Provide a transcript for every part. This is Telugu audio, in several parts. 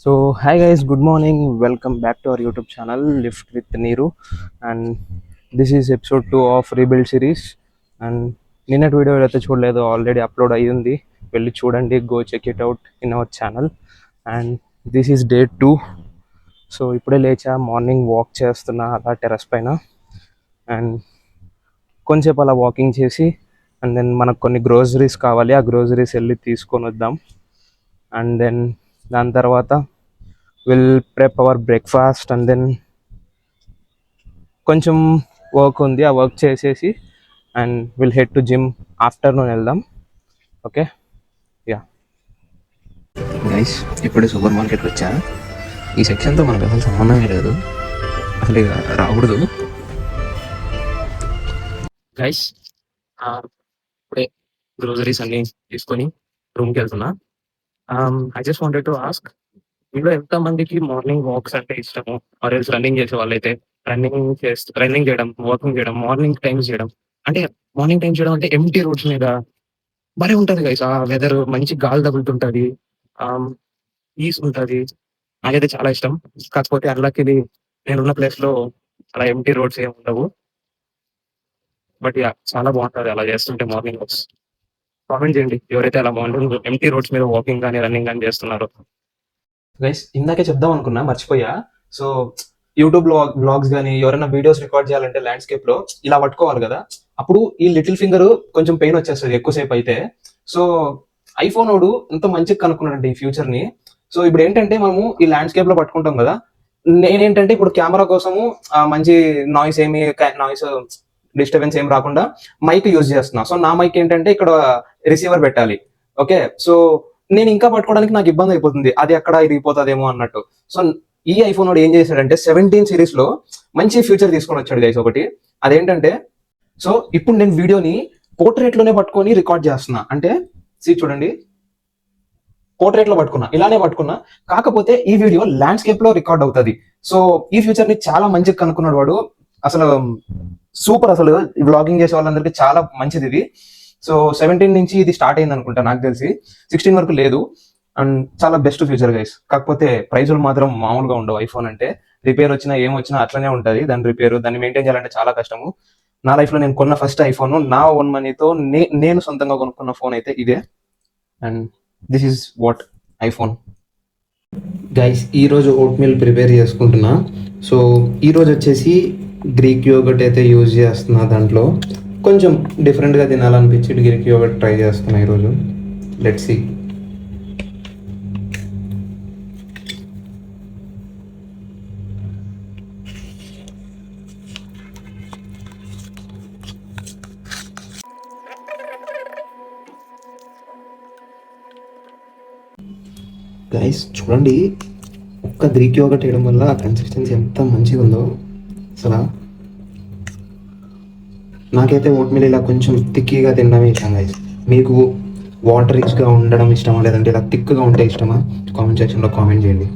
So, hi guys, good morning. Welcome back to our YouTube channel, Lift with Neeru. And this is episode 2 of Rebuild series. And నిన్నటి వీడియో అయితే చూడలేదు, ఆల్రెడీ అప్లోడ్ అయ్యింది. వెళ్ళి చూడండి, go check it out in our channel. And this is day 2. So ఇప్పుడే లేచా, మార్నింగ్ వాక్ చేస్తున్నా అలా టెర్రస్ పైన. అండ్ కొంచెంసేపు అలా వాకింగ్ చేసి అండ్ దెన్ మనకు కొన్ని గ్రోసరీస్ కావాలి, ఆ గ్రోసరీస్ వెళ్ళి తీసుకొని వద్దాం. అండ్ దెన్ దాని తర్వాత will prep our breakfast and then కొంచెం వర్క్ ఉంది, ఆ వర్క్ చేసేసి and will head to gym. Afternoon వెళ్దాం. ఓకే, యా గైస్, ఇప్పుడే సూపర్ మార్కెట్కి వచ్చా. ఈ సెక్షన్తో మనకు అసలు సంబంధమే లేదు, అసలు ఇక రాకూడదు. గైస్, ఇప్పుడే గ్రోసరీస్ అన్ని తీసుకొని రూమ్కి వెళ్తున్నా. I just wanted to ask, మీలో ఎంత మందికి మార్నింగ్ వాక్స్ అంటే ఇష్టము? ఆర్ ఎల్స్ రన్నింగ్ చేసే వాళ్ళైతే రన్నింగ్ చేయడం, వాకింగ్ చేయడం, మార్నింగ్ టైమ్స్ చేయడం. అంటే మార్నింగ్ టైం చేయడం అంటే ఎంటీ రోడ్స్ మీద భలే ఉంటది గైస్. ఆ వెదర్ మంచి గాలి తగులుతుంటది, పీస్ ఉంటది. నాకైతే చాలా ఇష్టం. కాకపోతే అన్లక్కీలీ నేనున్న ప్లేస్ లో అలా ఎంటీ రోడ్స్ ఏమి ఉండవు. బట్ యా, చాలా బాగుంటది అలా చేస్తుంటే మార్నింగ్ వాక్స్. కామెంట్ చేయండి ఎవరైతే అలా బాగుంటుంది ఎంటీ రోడ్స్ మీద వాకింగ్ కానీ రన్నింగ్ కానీ చేస్తున్నారో. గైస్, ఇందాకే చెప్దాం అనుకున్నా, మర్చిపోయా. సో యూట్యూబ్ బ్లాగ్స్ కానీ ఎవరైనా వీడియోస్ రికార్డ్ చేయాలంటే ల్యాండ్స్కేప్ లో ఇలా పట్టుకోవాలి కదా, అప్పుడు ఈ లిటిల్ ఫింగర్ కొంచెం పెయిన్ వచ్చేస్తుంది ఎక్కువసేపు అయితే. సో ఐఫోన్ వాడు ఎంత మంచిగా కనుక్కున్నాడంటే ఈ ఫ్యూచర్ ని. సో ఇప్పుడు ఏంటంటే మనము ఈ ల్యాండ్స్కేప్ లో పట్టుకుంటాం కదా, నేనేంటంటే ఇప్పుడు కెమెరా కోసము మంచి నాయిస్ డిస్టర్బెన్స్ ఏం రాకుండా మైక్ యూజ్ చేస్తున్నా. సో నా మైక్ ఏంటంటే ఇక్కడ రిసీవర్ పెట్టాలి. ఓకే, సో నేను ఇంకా పట్టుకోవడానికి నాకు ఇబ్బంది అయిపోతుంది, అది అక్కడ ఇరిగిపోతుందేమో అన్నట్టు. సో ఈ ఐఫోన్ వాడు ఏం చేశాడంటే 17 సిరీస్ లో మంచి ఫ్యూచర్ తీసుకొని వచ్చాడు గైస్ ఒకటి. అదేంటంటే, సో ఇప్పుడు నేను వీడియోని పోర్ట్రేట్ లోనే పట్టుకొని రికార్డ్ చేస్తున్నా. అంటే చూడండి, పోర్ట్రేట్ లో పట్టుకున్నా, ఇలానే పట్టుకున్నా. కాకపోతే ఈ వీడియో ల్యాండ్స్కేప్ లో రికార్డ్ అవుతుంది. సో ఈ ఫ్యూచర్ ని చాలా మంచిగా కనుక్కున్నాడు వాడు. అసలు సూపర్, అసలు వ్లాగింగ్ చేసే వాళ్ళందరికీ చాలా మంచిది ఇది. సో 17 నుంచి ఇది స్టార్ట్ అయింది అనుకుంటా, నాకు తెలిసి 16 వరకు లేదు. అండ్ చాలా బెస్ట్ ఫ్యూచర్ గైస్. కాకపోతే ప్రైజులు మాత్రం మామూలుగా ఉండవు. ఐఫోన్ అంటే రిపేర్ వచ్చినా ఏం వచ్చినా అట్లనే ఉంటుంది దాని రిపేర్. దాన్ని మెయింటైన్ చేయాలంటే చాలా కష్టము. నా లైఫ్ లో నేను కొన్న ఫస్ట్ ఐఫోన్, నా ఓన్ మనీతో నేను సొంతంగా కొనుక్కున్న ఫోన్ అయితే ఇదే. And this is what iPhone. Guys, ఈరోజు ఓట్ మీల్ ప్రిపేర్ చేసుకుంటున్నా. సో ఈరోజు వచ్చేసి గ్రీక్ యోగర్ట్ అయితే యూజ్ చేస్తున్నా. దాంట్లో కొంచెం డిఫరెంట్గా తినాలనిపించి గ్రీక్ యోగర్ట్ ట్రై చేస్తున్నా ఈరోజు. Let's see. గైస్ చూడండి, ఒక్క గ్రీక్ యోగర్ట్ వేయడం వల్ల ఆ కన్సిస్టెన్సీ ఎంత మంచిగా ఉందో అసలు. నాకైతే ఓట్ మీల్ ఇలా కొంచెం థిక్గా తినడమే ఇష్టం గైస్. మీకు వాటర్ రిచ్గా ఉండడం ఇష్టమా, లేదంటే ఇలా థిక్గా ఉంటే ఇష్టమా? కామెంట్ సెక్షన్లో కామెంట్ చేయండి.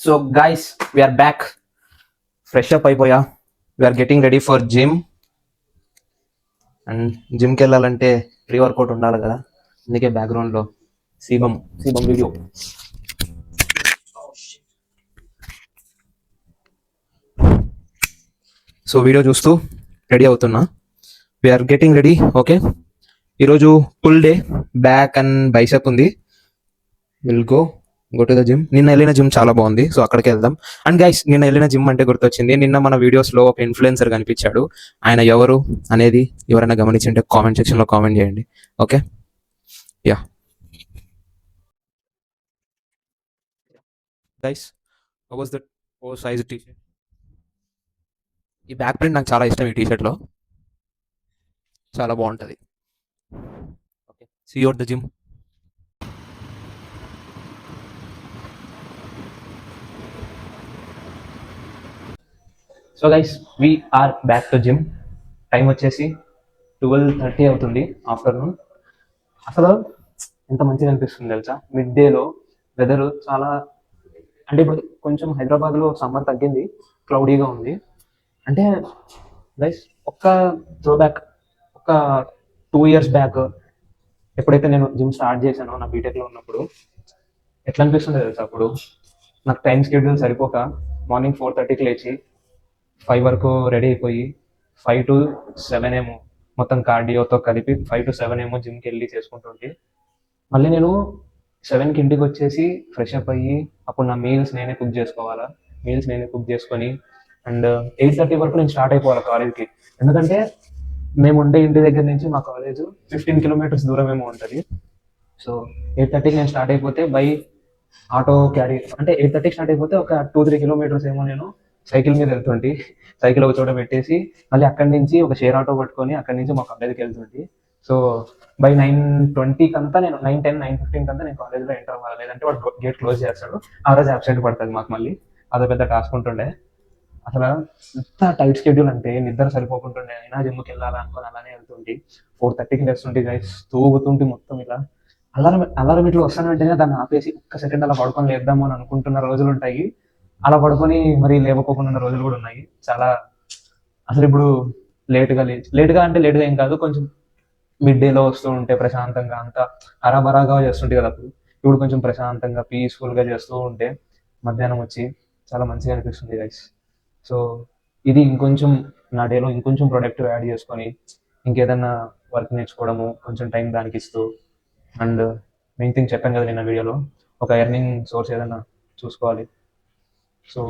So guys, we are back. Fresh up అయిపోయా, we are getting ready for gym. And జిమ్కి వెళ్ళాలంటే ప్రీ వర్కౌట్ ఉండాలి కదా, అందుకే బ్యాక్గ్రౌండ్లో శివం వీడియో. సో వీడియో చూస్తూ రెడీ అవుతున్నా. We are getting ready. ఓకే, ఈరోజు full day back and bicep ఉంది. Will go to the gym. నిన్న వెళ్ళిన జిమ్ చాలా బాగుంది, సో అక్కడికి వెళ్దాం. అండ్ గైస్, నిన్న వెళ్ళిన జిమ్ అంటే గుర్తొచ్చింది, నిన్న మన వీడియోస్లో ఒక ఇన్ఫ్లుయెన్సర్ కనిపించాడు. ఆయన ఎవరు అనేది ఎవరైనా గమనించింటే కామెంట్ సెక్షన్లో కామెంట్ చేయండి. Okay, ya guys, was that O size T shirt. ఈ బ్యాక్ ప్రింట్ నాకు చాలా ఇష్టం, ఈ టీ షర్ట్లో చాలా బాగుంటుంది. Okay, see you at the gym. So guys, we are back to gym. Time వచ్చేసి 12:30 అవుతుంది ఆఫ్టర్నూన్. అసలు ఎంత మంచిగా అనిపిస్తుంది తెలుసా, మిడ్ డేలో వెదర్ చాలా, అంటే ఇప్పుడు కొంచెం హైదరాబాద్లో సమ్మర్ తగ్గింది, క్లౌడీగా ఉంది. అంటే గైస్ ఒక్క త్రో బ్యాక్, ఒక 2 years బ్యాక్ ఎప్పుడైతే నేను జిమ్ స్టార్ట్ చేశానో నా బీటెక్లో ఉన్నప్పుడు ఎట్లా అనిపిస్తుంది తెలుసా, అప్పుడు నాకు టైం షెడ్యూల్ సరిపోక మార్నింగ్ 4:30కి లేచి 5 వరకు రెడీ అయిపోయి 5 to 7 ఏమో మొత్తం కార్డియోతో కలిపి 5 to 7 ఏమో జిమ్కి వెళ్ళి చేసుకుంటుంటే, మళ్ళీ నేను 7కి ఇంటికి వచ్చేసి ఫ్రెష్ అప్ అయ్యి అప్పుడు నా మీల్స్ నేనే కుక్ చేసుకోవాలా. మీల్స్ నేనే కుక్ చేసుకొని అండ్ 8:30 వరకు నేను స్టార్ట్ అయిపోవాలి కాలేజ్కి. ఎందుకంటే మేము ఉండే ఇంటి దగ్గర నుంచి మా కాలేజ్ 15 kilometers దూరం ఏమో ఉంటుంది. సో 8:30కి నేను స్టార్ట్ అయిపోతే బై ఆటో క్యారీ, అంటే 8:30కి స్టార్ట్ అయిపోతే ఒక 2-3 kilometers ఏమో నేను సైకిల్ మీద వెళ్తుంటే, సైకిల్ ఒక చోట పెట్టేసి మళ్ళీ అక్కడి నుంచి ఒక షేర్ ఆటో పట్టుకొని అక్కడి నుంచి మా కాలేజ్కి వెళ్తుంటే, సో బై 9:20కి అంతా నేను 9:10, 9:15 అంతా నేను కాలేజ్లో ఎంటర్ అవ్వాలి, లేదంటే వాడు గేట్ క్లోజ్ చేస్తాడు. ఆ రోజు అబ్సెంట్ పడుతుంది మాకు, మళ్ళీ అదో పెద్ద టాస్క్ ఉంటుండే. అసలు ఎంత టైట్ షెడ్యూల్ అంటే నిద్ర సరిపోకుంటుండే, అయినా జిమ్కి వెళ్ళాలి అనుకుని అలానే వెళ్తుంటే 4:30కి లేస్తుంటే గైస్, తూగుతుంటే మొత్తం ఇలా. అలారం ఇట్లా వస్తాను వెంటనే దాన్ని ఆపేసి ఒక్క సెకండ్ అలా పడుకొని లేద్దాము అని అనుకుంటున్న రోజులు ఉంటాయి. అలా పడుకొని మరి లేవకోకుండా ఉన్న రోజులు కూడా ఉన్నాయి చాలా. అసలు ఇప్పుడు లేటుగా అంటే లేటుగా ఏం కాదు, కొంచెం మిడ్ డేలో వస్తూ ఉంటే ప్రశాంతంగా అంతా హరాబరాగా చేస్తుంటే కదా అప్పుడు, ఇప్పుడు కొంచెం ప్రశాంతంగా పీస్ఫుల్గా చేస్తూ ఉంటే మధ్యాహ్నం వచ్చి చాలా మంచిగా అనిపిస్తుంది గైస్. సో ఇది ఇంకొంచెం నా డేలో ఇంకొంచెం ప్రొడక్టివ్ యాడ్ చేసుకొని ఇంకేదన్నా వర్క్ నేర్చుకోవడము, కొంచెం టైం దానికి ఇస్తూ, అండ్ మెయిన్ థింగ్ చెప్పాను కదా నిన్న వీడియోలో, ఒక ఎర్నింగ్ సోర్స్ ఏదైనా చూసుకోవాలి. So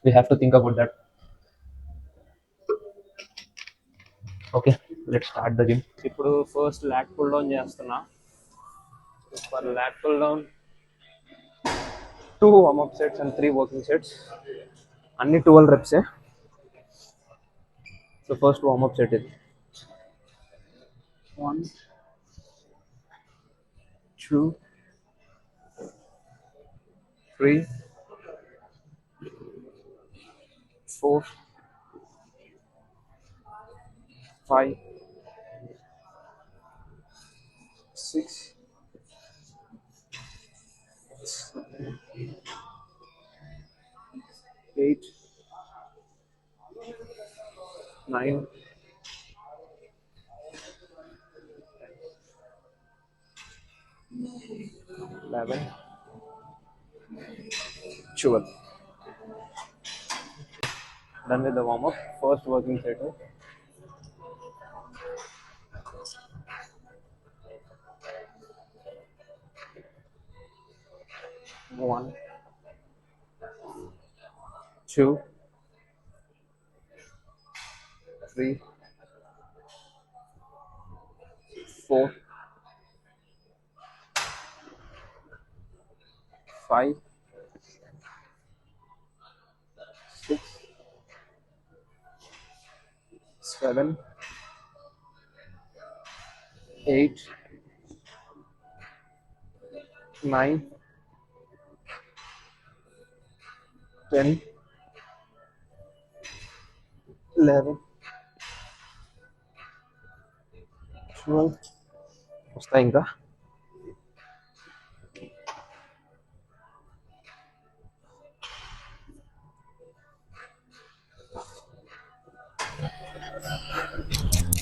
we have to think about that. Okay, let's start the gym. ఇప్పుడు ఫస్ట్ లాట్ పుల్ డౌన్ చేస్తున్నా. For lat pull down 2 warmup sets and 3 working sets, అన్ని 12 reps. So first warmup set ఇది 1, 2, 3, 4, 5, 6, 8, 9, 11, 12. Done with the warm up. First working set. 1, 2, 3, 4, 5, 6, 7, 8, 9, 10, 11, 12. వస్తాయి ఇంకా.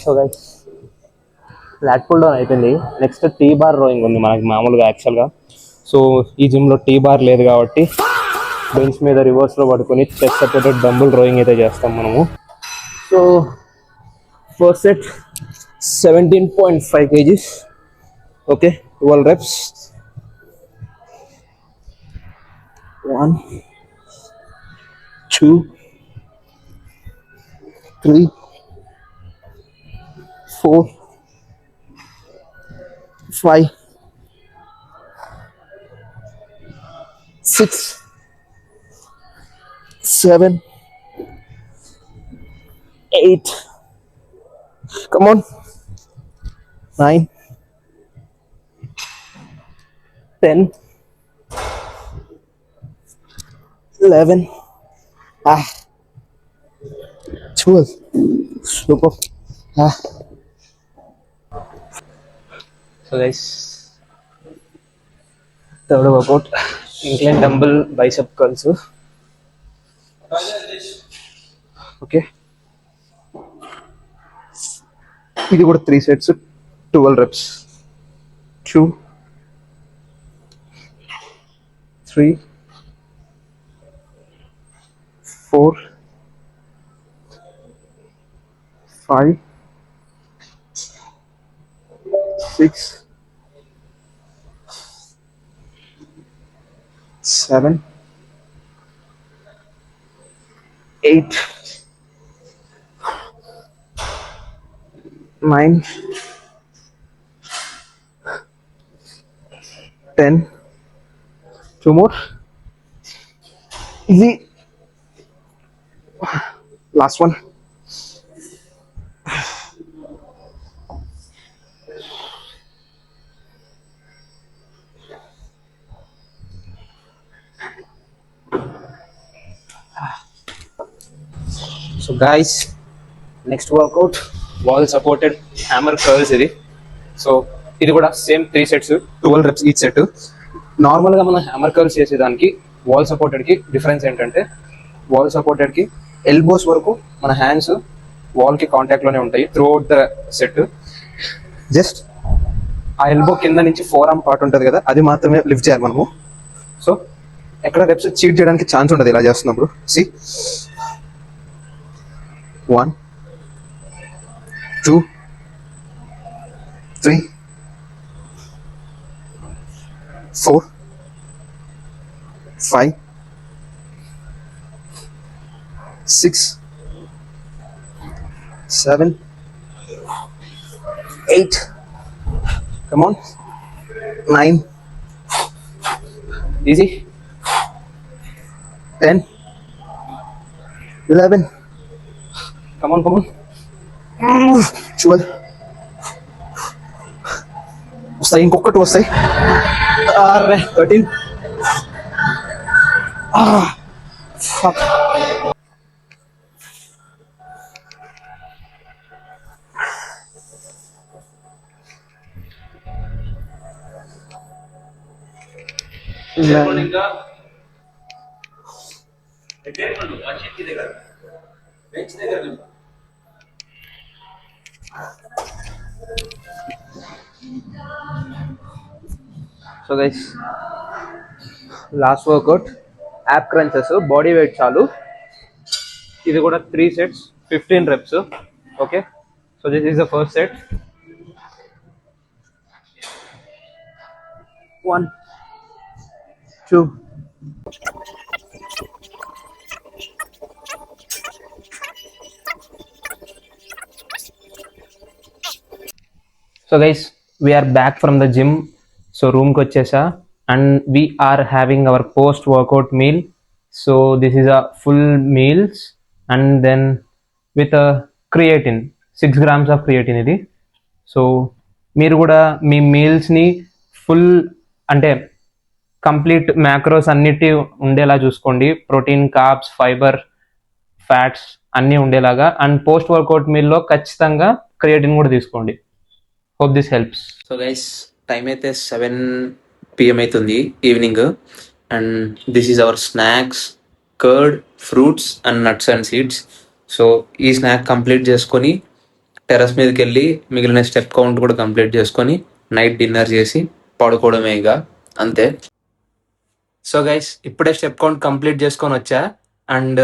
So guys lat pull down అయిపోయింది. నెక్స్ట్ టీ బార్ రోయింగ్ ఉంది మనకి మామూలుగా యాక్చువల్గా. సో ఈ జిమ్లో టీ బార్ లేదు కాబట్టి బెంచ్ మీద రివర్స్లో పడుకొని చెస్ట్ సపోర్టెడ్ డంబుల్ రోయింగ్ అయితే చేస్తాం మనము. So first set 17.5 kgs. Okay, 12 reps. 1, 2, 3, 4, 5, 6, 7, 8. Come on. 9, 10, 11, Cool. Super. Ah. So guys, third workout, incline dumbbell bicep curls. Okay. ఇది కూడా 3 sets, 12 reps. 2, 3, 4, 5, 6, 7, 8, 9, 10. 2 more. Easy. Last one. So guys, next workout, wall supported hammer curls ఇది. సో ఇది కూడా same 3 sets, 12 reps each set. నార్మల్గా మనం హ్యామర్ కర్ల్స్ చేసేదానికి వాల్ సపోర్టెడ్కి డిఫరెన్స్ ఏంటంటే, వాల్ సపోర్టెడ్కి ఎల్బోస్ వరకు మన హ్యాండ్స్ వాల్కి కాంటాక్ట్లోనే ఉంటాయి through out the set. Just ఆ ఎల్బో కింద నుంచి ఫోర్ ఆర్మ్ పార్ట్ ఉంటుంది కదా, అది మాత్రమే లిఫ్ట్ చేయాలి మనము. సో ఎక్కడ రెప్స్ చీట్ చేయడానికి ఛాన్స్ ఉండదు ఇలా చేస్తున్నప్పుడు. C 1, 2, 3, 4, 5, 6, 7, 8. Come on. 9. Easy. 10, 11. Come on, come on. 12. వస్తాయి, ఇంకొకటి వస్తాయి. 13. Fuck. So guys, last workout ab crunches, body weight చాలు. ఇది కూడా 3 sets, 15 reps. Okay, so this is the first set. 1, 2. So guys, we are back from the gym. So రూమ్కి వచ్చేసా and we're having our post workout meal. So this is a full meals and then with creatine, 6 grams of creatine ఇది. సో మీరు కూడా మీ మీల్స్ని ఫుల్ అంటే కంప్లీట్ మ్యాక్రోస్ అన్నిటి ఉండేలా చూసుకోండి. ప్రోటీన్, కార్బ్స్, ఫైబర్, ఫ్యాట్స్ అన్నీ ఉండేలాగా. అండ్ పోస్ట్ వర్కౌట్ మీల్లో ఖచ్చితంగా క్రియేటిన్ కూడా తీసుకోండి. Hope this helps. So guys, time అయితే 7 PM అవుతుంది evening. And this is our snacks, curd, fruits and nuts and seeds. So ఈ స్నాక్ కంప్లీట్ చేసుకొని టెర్రస్ మీదకి వెళ్ళి మిగిలిన స్టెప్ కౌంట్ కూడా కంప్లీట్ చేసుకొని నైట్ డిన్నర్ చేసి పడుకోవడమే ఇక, అంతే. సో గైస్, ఇప్పుడే స్టెప్ కౌంట్ కంప్లీట్ చేసుకొని వచ్చా అండ్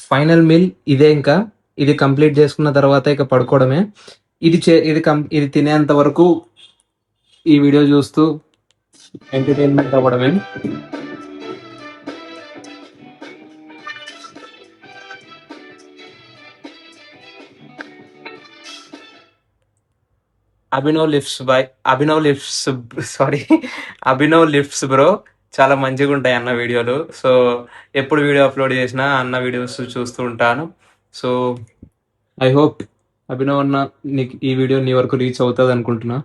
ఫైనల్ మీల్ ఇదే. ఇంకా ఇది కంప్లీట్ చేసుకున్న తర్వాత ఇక పడుకోవడమే. ఇది తినేంత వరకు ఈ వీడియో చూస్తూ ఎంటర్టైన్మెంట్ అవ్వడమే. అభినవ్ లిఫ్ట్స్ బ్రో, చాలా మంచిగా ఉంటాయి అన్న వీడియోలు. సో ఎప్పుడు వీడియో అప్లోడ్ చేసినా అన్న వీడియోస్ చూస్తూ ఉంటాను. సో ఐ హోప్ అభినవ్ అన్న నీకు ఈ వీడియో నీ వరకు రీచ్ అవుతుంది అనుకుంటున్నా.